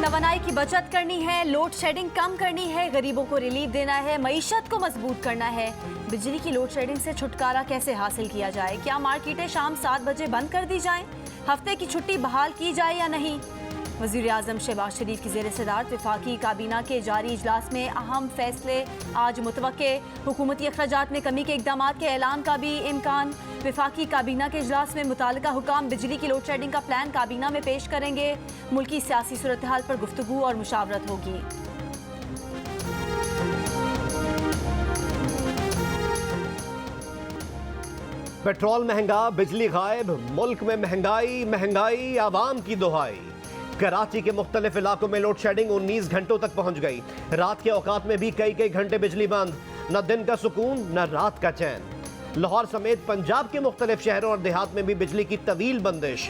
तवानाई की बचत करनी है, लोड शेडिंग कम करनी है, गरीबों को रिलीफ देना है, मईशत को मजबूत करना है। बिजली की लोड शेडिंग से छुटकारा कैसे हासिल किया जाए? क्या मार्केटें शाम 7 बजे बंद कर दी जाएं? हफ्ते की छुट्टी बहाल की जाए या नहीं? वज़ीर आज़म शहबाज शरीफ की ज़ेर सदारत वफाकी काबीना के जारी इजलास में अहम फैसले आज मुतवक्के। हुकूमती अखराजात में कमी के इक़दाम के ऐलान का भी इम्कान। वफाकी काबीना के इजलास में मुतालिका हुकाम बिजली की लोड शेडिंग का प्लान काबीना में पेश करेंगे। मुल्की सियासी सूरत हाल पर गुफ्तगू और मुशावरत होगी। पेट्रोल महंगा, बिजली गायब, मुल्क में महंगाई महंगाई, आवाम की दुहाई। कराची के मुख्तलिफ इलाकों में लोड शेडिंग 19 घंटों तक पहुंच गई। रात के औकात में भी कई घंटे बिजली बंद। न दिन का सुकून न रात का चैन। लाहौर समेत पंजाब के मुख्तलिफ शहरों और देहात में भी बिजली की तवील बंदिश।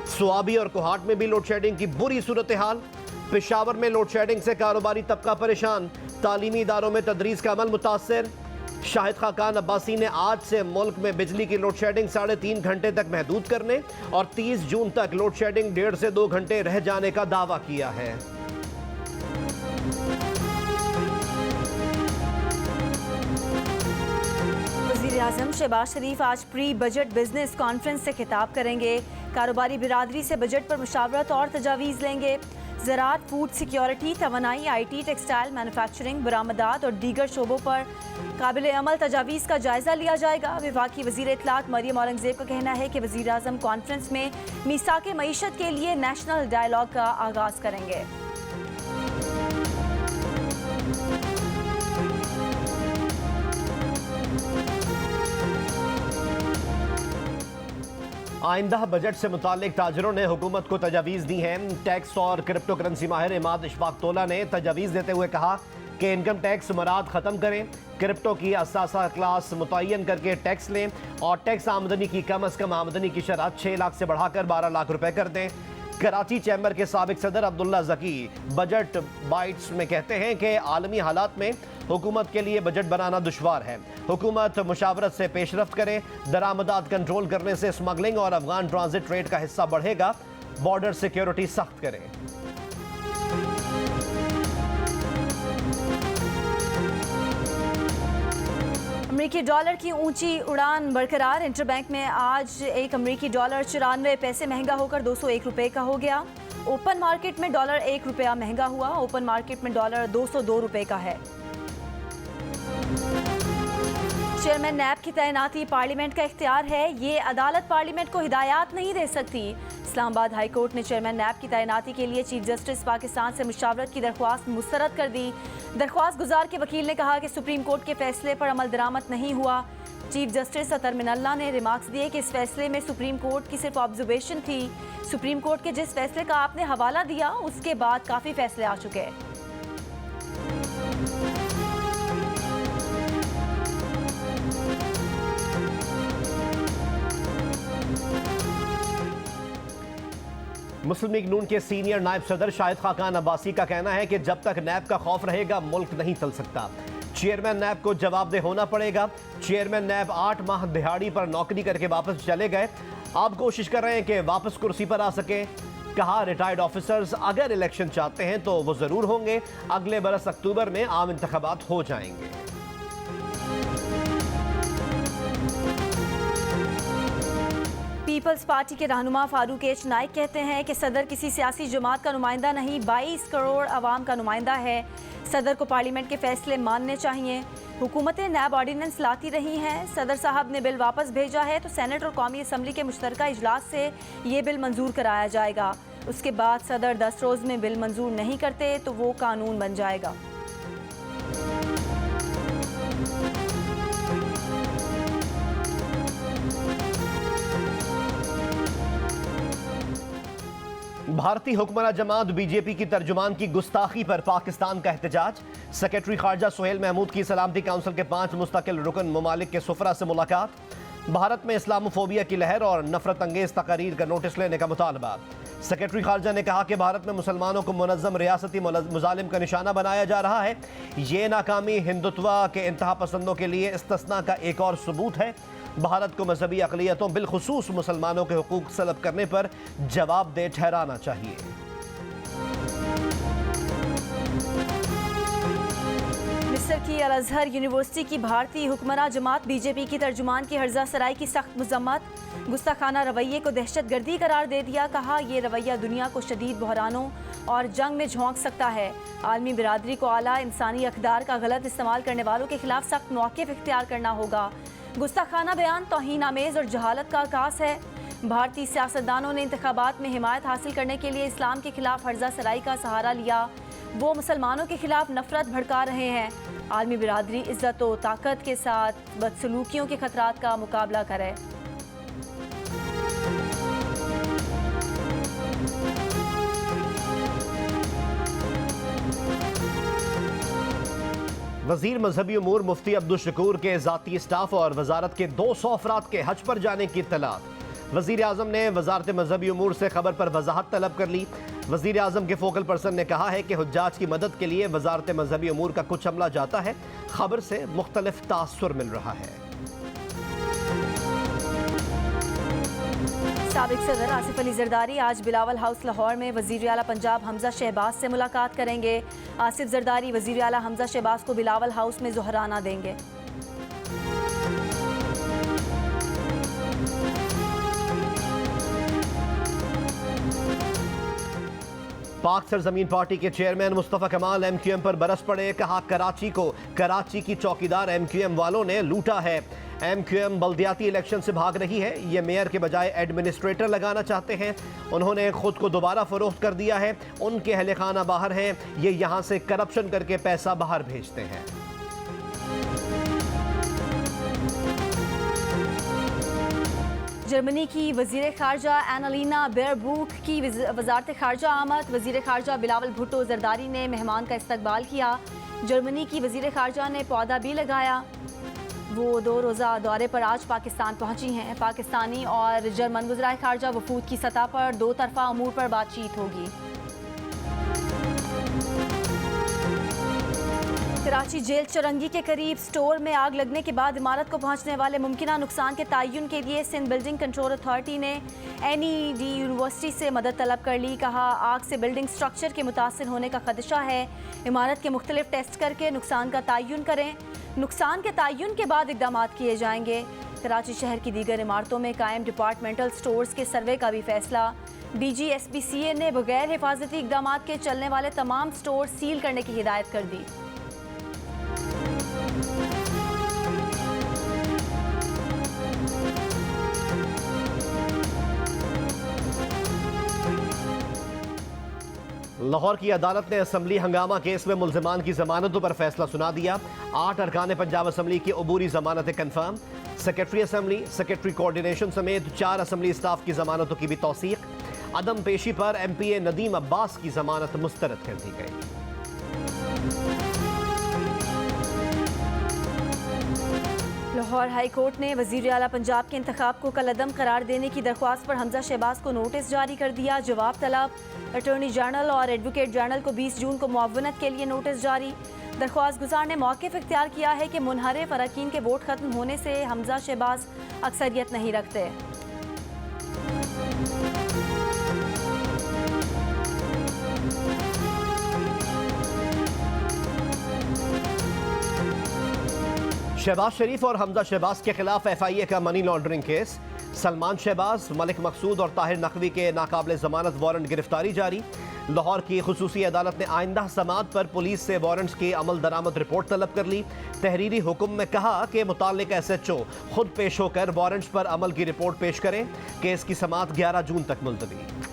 सुआबी और कोहाट में भी लोड शेडिंग की बुरी सूरत हाल। पेशावर में लोड शेडिंग से कारोबारी तबका परेशान। तालीमी इदारों में तदरीस का अमल मुतासर। शाहिद खाकान अब्बासी ने आज से मुल्क में बिजली की लोड शेडिंग 3.5 घंटे तक महदूद करने और 30 जून तक लोड शेडिंग 1.5 से 2 घंटे रह जाने का दावा किया है। वज़ीर आज़म शहबाज शरीफ आज प्री बजट बिजनेस कॉन्फ्रेंस से खिताब करेंगे। कारोबारी बिरादरी से बजट पर मुशावरत और तजावीज़ लेंगे। ज़राअत, फूड सिक्योरिटी, तवानाई, IT, टेक्सटाइल, मैन्युफैक्चरिंग, बरामदात और दीगर शोबों पर काबिल अमल तजावीज़ का जायज़ा लिया जाएगा। विभागी वज़ीर इत्तलात मरियम औरंगज़ेब का कहना है कि वज़ीर आज़म कॉन्फ्रेंस में मीसाके मईशत के लिए नेशनल डायलॉग का आगाज़ करेंगे। आइंदा बजट से मुतालिक ताजरों ने हुकूमत को तजावीज़ दी हैं। टैक्स और क्रिप्टो करेंसी माहिर इमाद इशफाक तोला ने तजावीज़ देते हुए कहा कि इनकम टैक्स मराद ख़त्म करें, क्रिप्टो की असासा क्लास मुतय्यन करके टैक्स लें और टैक्स आमदनी की कम अज़ कम आमदनी की शरह 6 लाख से बढ़ाकर 12 लाख रुपए कर दें। कराची चैम्बर के साबिक सदर अब्दुल्ला ज़की बजट बाइट्स में कहते हैं कि आलमी हालात में हुकूमत के लिए बजट बनाना दुश्वार है। हुकूमत मुशावरत से पेशरफ्त करे, दरामदात कंट्रोल करने से स्मगलिंग और अफगान ट्रांजिट ट्रेड का हिस्सा बढ़ेगा, बॉर्डर सिक्योरिटी सख्त करें। अमरीकी डॉलर की ऊंची उड़ान बरकरार। इंटरबैंक में आज एक अमरीकी डॉलर 94 पैसे महंगा होकर 201 रुपए का हो गया। ओपन मार्केट में डॉलर 1 रुपया महंगा हुआ। ओपन मार्केट में डॉलर 202 रुपए का है। चेयरमैन नैब की तैनाती पार्लियामेंट का इख्तियार है। ये अदालत पार्लियामेंट को हिदायत नहीं दे सकती। इस्लामाबाद हाई कोर्ट ने चेयरमैन नैब की तैनाती के लिए चीफ जस्टिस पाकिस्तान से मुशावरत की दरख्वास्त मुस्तरद कर दी। दरख्वास्त गुजार के वकील ने कहा कि सुप्रीम कोर्ट के फैसले पर अमल दरामद नहीं हुआ। चीफ जस्टिस अतर मिनल्ला ने रिमार्क्स दिए कि इस फैसले में सुप्रीम कोर्ट की सिर्फ ऑब्जर्वेशन थी। सुप्रीम कोर्ट के जिस फैसले का आपने हवाला दिया उसके बाद काफ़ी फैसले आ चुके हैं। मुस्लिम लीग नून के सीनियर नायब सदर शाहिद खाकान अब्बासी का कहना है कि जब तक नैब का खौफ रहेगा मुल्क नहीं चल सकता। चेयरमैन नैब को जवाबदेह होना पड़ेगा। चेयरमैन नैब 8 माह दिहाड़ी पर नौकरी करके वापस चले गए, अब कोशिश कर रहे हैं कि वापस कुर्सी पर आ सके। कहा रिटायर्ड ऑफिसर्स अगर इलेक्शन चाहते हैं तो वो जरूर होंगे। अगले बरस अक्टूबर में आम इंतखाबात हो जाएंगे। पीपल्स पार्टी के रहनुमा फारूक एच नाइक कहते हैं कि सदर किसी सियासी जमात का नुमाइंदा नहीं, 22 करोड़ आवाम का नुमाइंदा है। सदर को पार्लियामेंट के फैसले मानने चाहिए। हुकूमतें नैब ऑर्डिनेंस लाती रही हैं। सदर साहब ने बिल वापस भेजा है तो सेनेट और कौमी असम्बली के मुश्तरका इजलास से ये बिल मंजूर कराया जाएगा। उसके बाद सदर 10 रोज़ में बिल मंजूर नहीं करते तो वो कानून बन जाएगा। भारतीय हुक्मरान जमात बीजेपी की तर्जुमान की गुस्ताखी पर पाकिस्तान का एहतजाज। सेक्रेटरी खारजा सुहेल महमूद की सलामती काउंसिल के 5 मुस्तकिल रुकन ममालिक के सुफरा से मुलाकात। भारत में इस्लामोफोबिया की लहर और नफरत अंगेज तकारीर का नोटिस लेने का मुतालबा। सेक्रेटरी खारजा ने कहा कि भारत में मुसलमानों को मुनज़्ज़म रियासती मुजालिम का निशाना बनाया जा रहा है। ये नाकामी हिंदुत्व के इंतहा पसंदों के लिए इस्तिस्ना का एक और सबूत है। भारत को मजहबी अक़लियतों बिलखुसूस मुसलमानों के हुकूक सलब करने पर जवाबदेह ठहराना चाहिए। मिस्र की अल अजहर यूनिवर्सिटी की भारतीय हुक्मरान जमात बीजेपी की तर्जुमान की हर्जा सराई की सख्त मजम्मत। गुस्ताखाना रवैये को दहशतगर्दी करार दे दिया। कहा यह रवैया दुनिया को शदीद बहरानों और जंग में झोंक सकता है। आलमी बिरादरी को आला इंसानी अक़दार का गलत इस्तेमाल करने वालों के खिलाफ सख्त मौक़िफ़ इख्तियार करना होगा। गुस्ताखाना बयान तौहीन आमेज़ और जहालत का आकाश है। भारतीय सियासतदानों ने इंतखाबात में हिमायत हासिल करने के लिए इस्लाम के खिलाफ हर्जा सराई का सहारा लिया। वो मुसलमानों के खिलाफ नफरत भड़का रहे हैं। आलमी बिरादरी इज्जत व ताकत के साथ बदसलूकियों के खतरात का मुकाबला करे। वजीर मजहबी उमूर मुफ्ती अब्दुल शकूर के ज़ाती स्टाफ और वजारत के 200 अफराद के हज पर जाने की इत्तलात। वजीर आज़म ने वजारत मजहबी उमूर से खबर पर वजाहत तलब कर ली। वजीर आज़म के फोकल पर्सन ने कहा है कि हुज्जाज की मदद के लिए वजारत मजहबी उमूर का कुछ अमला जाता है। खबर से मुख्तलिफ तासुर मिल रहा है। साबिक सदर आसिफ अली जरदारी आज बिलावल हाउस लाहौर में वज़ीर आला पंजाब हमजा शहबाज से मुलाकात करेंगे। आसिफ जरदारी वज़ीर आला हमजा शहबाज को बिलावल हाउस में ज़ोहराना देंगे। पाक सरजमीन पार्टी के चेयरमैन मुस्तफ़ा कमाल MQM पर बरस पड़े। कहा कराची की चौकीदार MQM वालों ने लूटा है। MQM बल्दियाती इलेक्शन से भाग रही है। ये मेयर के बजाय एडमिनिस्ट्रेटर लगाना चाहते हैं। उन्होंने खुद को दोबारा फरोख्त कर दिया है। उनके अहले खाना बाहर हैं। ये यहाँ से करप्शन करके पैसा बाहर भेजते हैं। जर्मनी की वज़ीर ख़ारजा एनालिना बेयरबूक की वज़ारत ख़ारजा आमद। वज़ीर ख़ारजा बिलावल भुट्टो जरदारी ने मेहमान का इस्तकबाल किया। जर्मनी की वज़ीर ख़ारजा ने पौधा भी लगाया। वो 2 रोज़ा दौरे पर आज पाकिस्तान पहुंची हैं। पाकिस्तानी और जर्मन वज़राए ख़ारजा वफूद की सतह पर 2 तरफ़ा अमूर पर बातचीत होगी। कराची जेल चौरंगी के करीब स्टोर में आग लगने के बाद इमारत को पहुंचने वाले मुमकिना नुकसान के तयन के लिए सिंध बिल्डिंग कंट्रोल अथॉरिटी ने NED यूनिवर्सिटी से मदद तलब कर ली। कहा आग से बिल्डिंग स्ट्रक्चर के मुतासिर होने का खदशा है। इमारत के मुख्तलिफ टेस्ट करके नुकसान का तयन करें। नुकसान के तयन के बाद इकदाम किए जाएंगे। कराची शहर की दीगर इमारतों में कायम डिपार्टमेंटल स्टोर्स के सर्वे का भी फैसला। DG SPCA ने बगैर हिफाजती इकदाम के चलने वाले तमाम स्टोर सील करने की हिदायत कर दी। लाहौर की अदालत ने असम्बली हंगामा केस में मुल्जिमान की जमानतों पर फैसला सुना दिया। 8 अरकान पंजाब असम्बली की अबूरी जमानतें confirm. Secretary assembly, secretary coordination समेत 4 असम्बली स्टाफ की जमानतों की भी तौसीक। अदम पेशी पर MPA नदीम अब्बास की जमानत मुस्तरद कर दी गई। लाहौर हाई कोर्ट ने वज़ीर आला पंजाब के इंतखाब को कलअदम करार देने की दरख्वास्त पर हमजा शहबाज को नोटिस जारी कर दिया। जवाब तलब। अटॉर्नी जनरल और एडवोकेट जनरल को 20 जून को मुआवनत के लिए नोटिस जारी। दरख्वास्त गुजार ने मौक़िफ़ इख्तियार किया है कि मुनहरिफ अरकान के वोट खत्म होने से हमजा शहबाज अक्सरियत नहीं रखते। शहबाज शरीफ और हमजा शहबाज के खिलाफ FIA का money laundering case. Salman Shahbaz, Malik Maqsood और ताहिर नकवी के नाकाबिल जमानत वारंट गिरफ्तारी जारी। लाहौर की खुसूसी अदालत ने आइंदा समात पर पुलिस से वारंट्स की अमल दरामद रिपोर्ट तलब कर ली। तहरीरी हुक्म में कहा कि मुताल्लिक SHO खुद पेश होकर वारंट्स पर अमल की रिपोर्ट पेश करें। केस की समात 11 जून तक मुलतवी।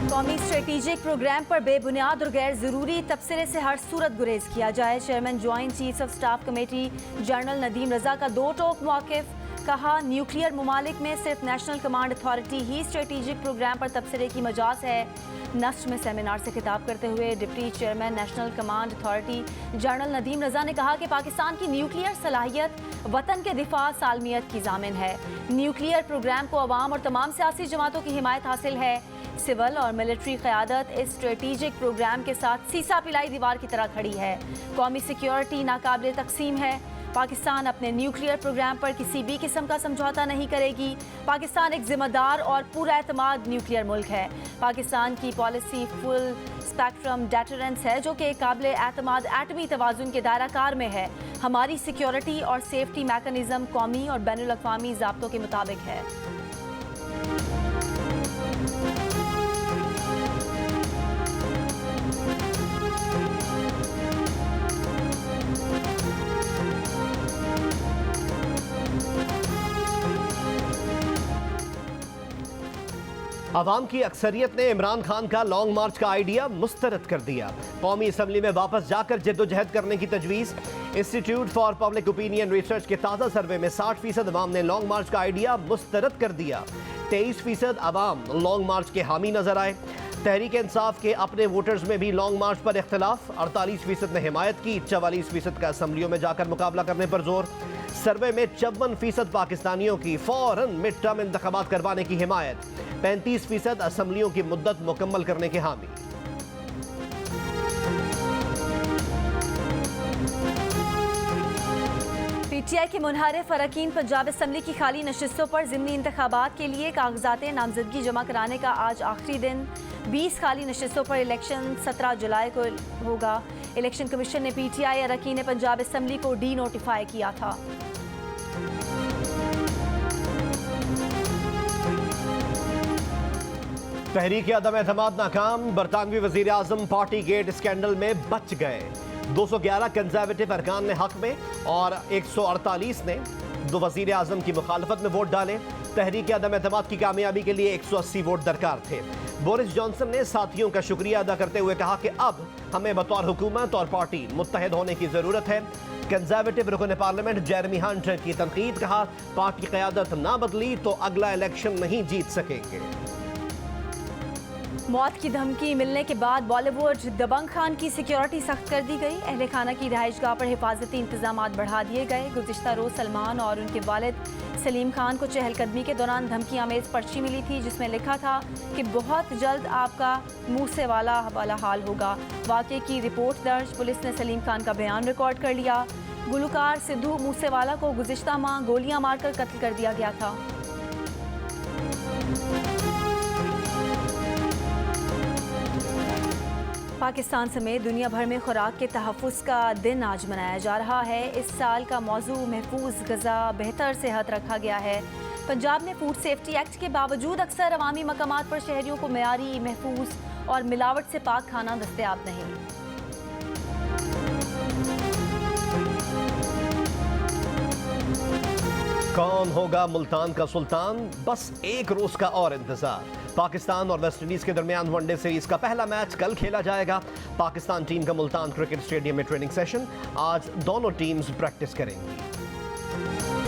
कौमी स्ट्रेटेजिक प्रोग्राम पर बेबुनियाद और गैर ज़रूरी तबसरे से हर सूरत गुरेज किया जाए। Chairman joint chiefs of staff committee general Nadeem Raza का 2 टोक मौक़िफ़। कहा न्यूक्लियर ममालिक में सिर्फ नेशनल कमांड अथॉरिटी ही स्ट्रेटेजिक प्रोग्राम पर तबसरे की मजाज है। नस्र में सेमिनार से खिताब करते हुए deputy chairman national command authority general Nadeem Raza ने कहा कि पाकिस्तान की न्यूक्लियर सलाहियत वतन के दिफा सालमियत की जामिन है। न्यूक्लियर प्रोग्राम को अवाम और तमाम सियासी जमातों की हिमायत हासिल है। सिविल और मिलिट्री क़यादत इस स्ट्रेटेजिक प्रोग्राम के साथ सीसा पिलाई दीवार की तरह खड़ी है। कौमी सिक्योरिटी नाकाबिल तकसीम है। पाकिस्तान अपने न्यूक्लियर प्रोग्राम पर किसी भी किस्म का समझौता नहीं करेगी। पाकिस्तान एक जिम्मेदार और पूरा एतमाद न्यूक्लियर मुल्क है। पाकिस्तान की पॉलिसी फुल स्पेक्ट्रम डेटरेंस है, जो कि काबिल एतमाद एटमी तवाज़ुन के दायरा कार में है। हमारी सिक्योरिटी और सेफ्टी मैकेनिज्म कौमी और बैनुल अक़वामी ज़ाब्तों के मुताबिक है। अवाम की अक्सरियत ने इमरान खान का लॉन्ग मार्च का आइडिया मुस्तरद कर दिया। कौमी असम्बली में वापस जाकर जद्दोजहद करने की तजवीज़। Institute for public opinion research के ताज़ा सर्वे में 60% अवाम ने लॉन्ग मार्च का आइडिया मुस्तरद कर दिया। 23% अवाम लॉन्ग मार्च के हामी नजर आए। तहरीक इंसाफ के अपने वोटर्स में भी लॉन्ग मार्च पर इख्तलाफ। 48% ने हिमायत की, 44% का असम्बलियों में जाकर मुकाबला करने पर जोर। सर्वे में 54% पाकिस्तानियों की फौरन मिड टर्म इंतखाबात करवाने की हिमायत। 35% असम्बलियों की मुद्दत मुकम्मल करने के हामी। PTI के मुनहरिफ अरकान पंजाब असम्बली की खाली नशिस्तों पर ज़िमनी इंतखाबात के लिए कागजात नामजदगी जमा कराने का आज आखिरी दिन। 20 खाली नशिस्तों पर इलेक्शन 17 जुलाई को होगा। इलेक्शन कमीशन ने PTI अरकान पंजाब असम्बली को डी नोटिफाई किया था। तहरीक अदम एतमाद नाकाम। बरतानवी वजीर आजम पार्टी गेट स्कैंडल में बच गए। 211 कंजर्वेटिव अरकान ने हक में और 148 ने दो वजीर आजम की मुखालफत में वोट डाले। तहरीक अदम एतमाद की कामयाबी के लिए 180 वोट दरकार थे। बोरिस जॉनसन ने साथियों का शुक्रिया अदा करते हुए कहा कि अब हमें बतौर हुकूमत और पार्टी मुत्तहिद होने की जरूरत है। कंजर्वेटिव रुकन पार्लियामेंट जेरेमी हंट की तनकीद। कहा, पार्टी क़यादत ना बदली तो अगला इलेक्शन नहीं जीत सकेंगे। मौत की धमकी मिलने के बाद बॉलीवुड दबंग खान की सिक्योरिटी सख्त कर दी गई। अहले खाना की रिहाइशगाह पर हिफाजती इंतजाम बढ़ा दिए गए। गुज़िश्ता रोज़ सलमान और उनके वालिद सलीम खान को चहलकदमी के दौरान धमकी आमेज पर्ची मिली थी, जिसमें लिखा था कि बहुत जल्द आपका मूसे वाला हाल होगा। वाक़े की रिपोर्ट दर्ज। पुलिस ने सलीम खान का बयान रिकॉर्ड कर लिया। गुलकार सिद्धू मूसेवाला को गुज़िश्ता माह गोलियां मारकर कत्ल कर दिया गया था। पाकिस्तान समेत दुनिया भर में खुराक के तहफ़्फ़ुज़ का दिन आज मनाया जा रहा है। इस साल का मौजू महफूज ग़िज़ा बेहतर सेहत रखा गया है। पंजाब में फूड सेफ्टी एक्ट के बावजूद अक्सर अवामी मकामात पर शहरियों को मेयारी, महफूज और मिलावट से पाक खाना दस्तयाब नहीं। कौन होगा मुल्तान का सुल्तान? बस एक रोज का और इंतजार। पाकिस्तान और वेस्ट इंडीज के दरमियान वनडे सीरीज का पहला मैच कल खेला जाएगा। पाकिस्तान टीम का मुल्तान क्रिकेट स्टेडियम में ट्रेनिंग सेशन। आज दोनों टीम्स प्रैक्टिस करेंगी।